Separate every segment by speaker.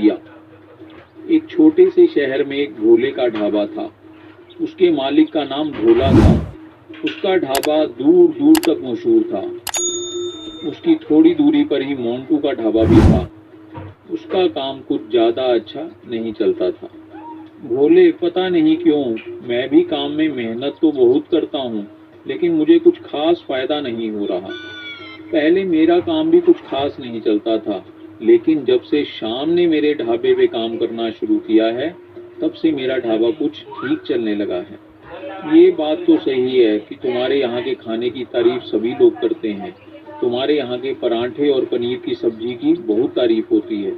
Speaker 1: दिया। एक छोटे से शहर में एक भोले का ढाबा था। उसके मालिक का नाम भोला था। उसका ढाबा दूर दूर तक मशहूर था। उसकी थोड़ी दूरी पर ही मोंटू का ढाबा भी था। उसका काम कुछ ज्यादा अच्छा नहीं चलता था। भोले, पता नहीं क्यों, मैं भी काम में मेहनत तो बहुत करता हूँ, लेकिन मुझे कुछ खास फायदा नहीं हो रहा। पहले मेरा काम भी कुछ खास नहीं चलता था, लेकिन जब से शाम ने मेरे ढाबे पे काम करना शुरू किया है, तब से मेरा ढाबा कुछ ठीक चलने लगा है। ये बात तो सही है कि तुम्हारे यहाँ के खाने की तारीफ सभी लोग करते हैं। तुम्हारे यहाँ के परांठे और पनीर की सब्जी की बहुत तारीफ होती है।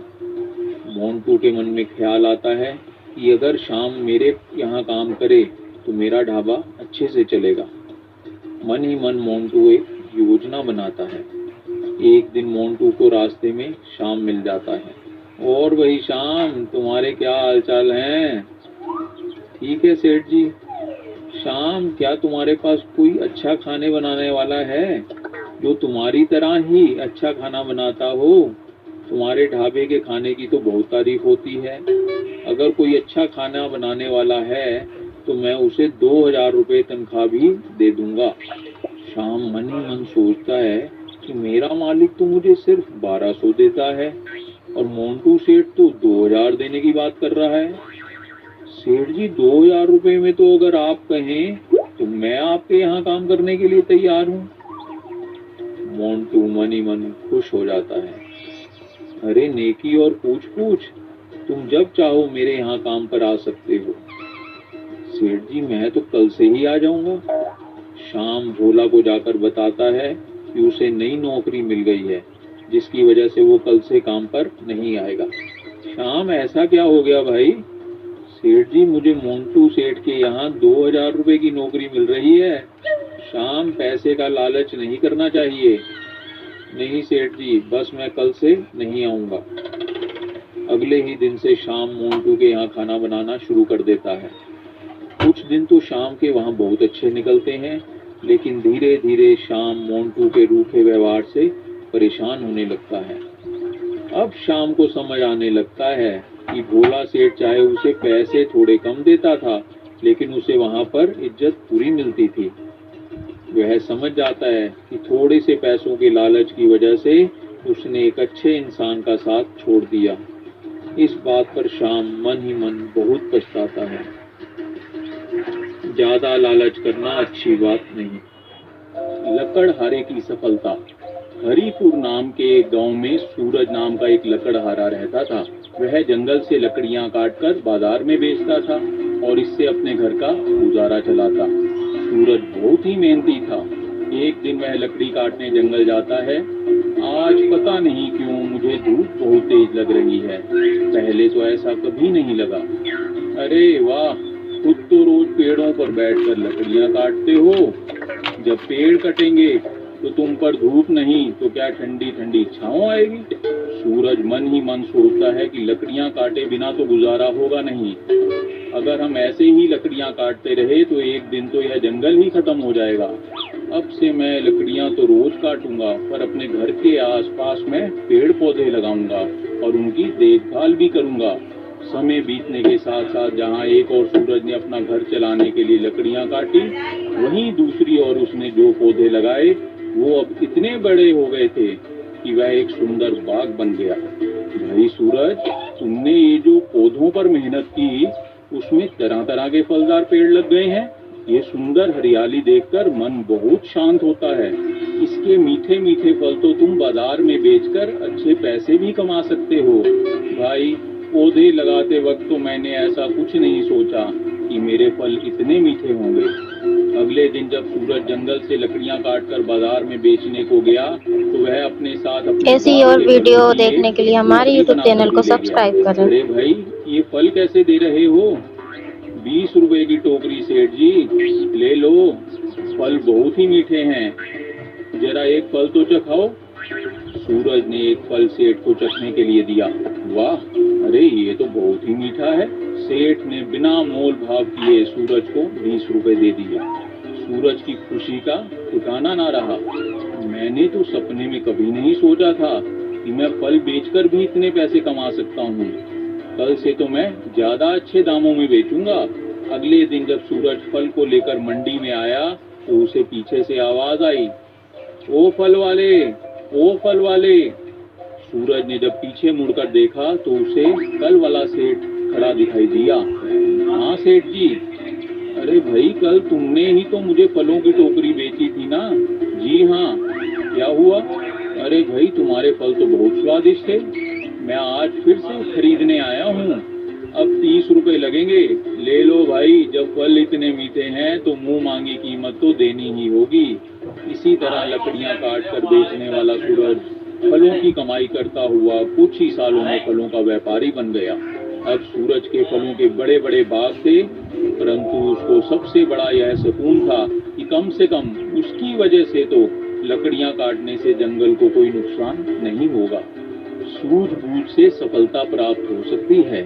Speaker 1: मोंटू के मन में ख्याल आता है कि अगर शाम मेरे यहाँ काम करे तो मेरा ढाबा अच्छे से चलेगा। मन ही मन मोंटू एक योजना बनाता है। एक दिन मोंटू को रास्ते में शाम मिल जाता है। और वही शाम, तुम्हारे क्या हालचाल हैं? ठीक है सेठ जी। शाम, क्या तुम्हारे पास कोई अच्छा खाने बनाने वाला है जो तुम्हारी तरह ही अच्छा खाना बनाता हो? तुम्हारे ढाबे के खाने की तो बहुत तारीफ होती है। अगर कोई अच्छा खाना बनाने वाला है तो मैं उसे 2000 रुपये तनख्वाह भी दे दूंगा। शाम मन ही मन सोचता है कि मेरा मालिक तो मुझे सिर्फ 1200 देता है और मोंटू सेठ तो 2000 देने की बात कर रहा है। सेठ जी, 2000 रुपये में तो अगर आप कहें तो मैं आपके यहाँ काम करने के लिए तैयार हूँ। मोंटू मन ही मन खुश हो जाता है। अरे नेकी और पूछ पूछ, तुम जब चाहो मेरे यहाँ काम पर आ सकते हो। सेठ जी, मैं तो कल से ही आ जाऊंगा। शाम भोला को जाकर बताता है कि उसे नई नौकरी मिल गई है, जिसकी वजह से वो कल से काम पर नहीं आएगा। शाम, ऐसा क्या हो गया भाई? सेठ जी, मुझे मोंटू सेठ के यहाँ 2000 रुपये की नौकरी मिल रही है। शाम, पैसे का लालच नहीं करना चाहिए। नहीं सेठ जी, बस मैं कल से नहीं आऊंगा। अगले ही दिन से शाम मोंटू के यहाँ खाना बनाना शुरू कर देता है। कुछ दिन तो शाम के वहाँ बहुत अच्छे निकलते हैं, लेकिन धीरे धीरे शाम मोंटू के रूखे व्यवहार से परेशान होने लगता है। अब शाम को समझ आने लगता है कि भोला सेठ चाहे उसे पैसे थोड़े कम देता था, लेकिन उसे वहाँ पर इज्जत पूरी मिलती थी। वह समझ जाता है कि थोड़े से पैसों के लालच की वजह से उसने एक अच्छे इंसान का साथ छोड़ दिया। इस बात पर शाम मन ही मन बहुत पछताता है। ज्यादा लालच करना अच्छी बात नहीं। लकड़हारे की सफलता। हरिपुर नाम के एक गांव में सूरज नाम का एक लकड़हारा रहता था। वह जंगल से लकड़ियां काटकर बाजार में बेचता था और इससे अपने घर का गुजारा चलाता। सूरज बहुत ही मेहनती था। एक दिन वह लकड़ी काटने जंगल जाता है। आज पता नहीं क्यों मुझे धूप बहुत तेज लग रही है। पहले तो ऐसा कभी नहीं लगा। अरे वाह, खुद तो रोज पेड़ों पर बैठकर लकड़ियां काटते हो। जब पेड़ कटेंगे तो तुम पर धूप नहीं तो क्या ठंडी ठंडी छांव आएगी। सूरज मन ही मन सोचता है कि लकड़ियां काटे बिना तो गुजारा होगा नहीं। अगर हम ऐसे ही लकड़ियां काटते रहे तो एक दिन तो यह जंगल ही खत्म हो जाएगा। अब से मैं लकड़ियां तो रोज काटूंगा, पर अपने घर के आसपास में पेड़ पौधे लगाऊंगा और उनकी देखभाल भी करूंगा। समय बीतने के साथ साथ जहां एक और सूरज ने अपना घर चलाने के लिए लकड़ियां काटी, वहीं दूसरी ओर उसने जो पौधे लगाए वो अब इतने बड़े हो गए थे कि वह एक सुंदर बाग बन गया। भाई सूरज, तुमने ये जो पौधों पर मेहनत की, उसमें तरह तरह के फलदार पेड़ लग गए हैं। ये सुंदर हरियाली देखकर मन बहुत शांत होता है। इसके मीठे मीठे फल तो तुम बाजार में बेचकर अच्छे पैसे भी कमा सकते हो। भाई, पौधे लगाते वक्त तो मैंने ऐसा कुछ नहीं सोचा कि मेरे फल इतने मीठे होंगे। अगले दिन जब सूरज जंगल से लकड़ियां काटकर बाजार में बेचने को गया तो वह अपने साथ अपने
Speaker 2: ऐसी और वीडियो देखने के लिए हमारे यूट्यूब चैनल को
Speaker 1: ले गया।
Speaker 2: सब्सक्राइब करें।
Speaker 1: अरे भाई, ये फल कैसे दे रहे हो? 20 रुपए की टोकरी सेठ जी, ले लो। फल बहुत ही मीठे हैं, जरा एक फल तो चखाओ। सूरज ने एक फल सेठ को चखने के लिए दिया। वाह, अरे ये तो बहुत ही मीठा है। सेठ ने बिना मोल भाव किए सूरज को 20 रुपए दे दिए। सूरज की खुशी का ठिकाना ना रहा। मैंने तो सपने में कभी नहीं सोचा था कि मैं फल बेचकर भी इतने पैसे कमा सकता हूँ। कल से तो मैं ज्यादा अच्छे दामों में बेचूंगा। अगले दिन जब सूरज फल को लेकर मंडी में आया तो उसे पीछे से आवाज आई, ओ फल वाले, ओ फल वाले। सूरज ने जब पीछे मुड़कर देखा तो उसे कल वाला सेठ खड़ा दिखाई दिया। हाँ सेठ जी। अरे भाई, कल तुमने ही तो मुझे फलों की टोकरी बेची थी ना? जी हाँ। क्या हुआ? अरे भाई, तुम्हारे फल तो बहुत स्वादिष्ट थे। मैं आज फिर से खरीदने आया हूँ। अब 30 रुपए लगेंगे। ले लो भाई, जब फल इतने मीठे हैं तो मुंह मांगी कीमत तो देनी ही होगी। इसी तरह लकड़ियां काट कर बेचने वाला सूरज फलों की कमाई करता हुआ कुछ ही सालों में फलों का व्यापारी बन गया। अब सूरज के फलों के बड़े बड़े बाग थे, परंतु उसको सबसे बड़ा यह सुकून था कि कम से कम उसकी वजह से तो लकड़ियां काटने से जंगल को कोई नुकसान नहीं होगा। सूझबूझ से सफलता प्राप्त हो सकती है।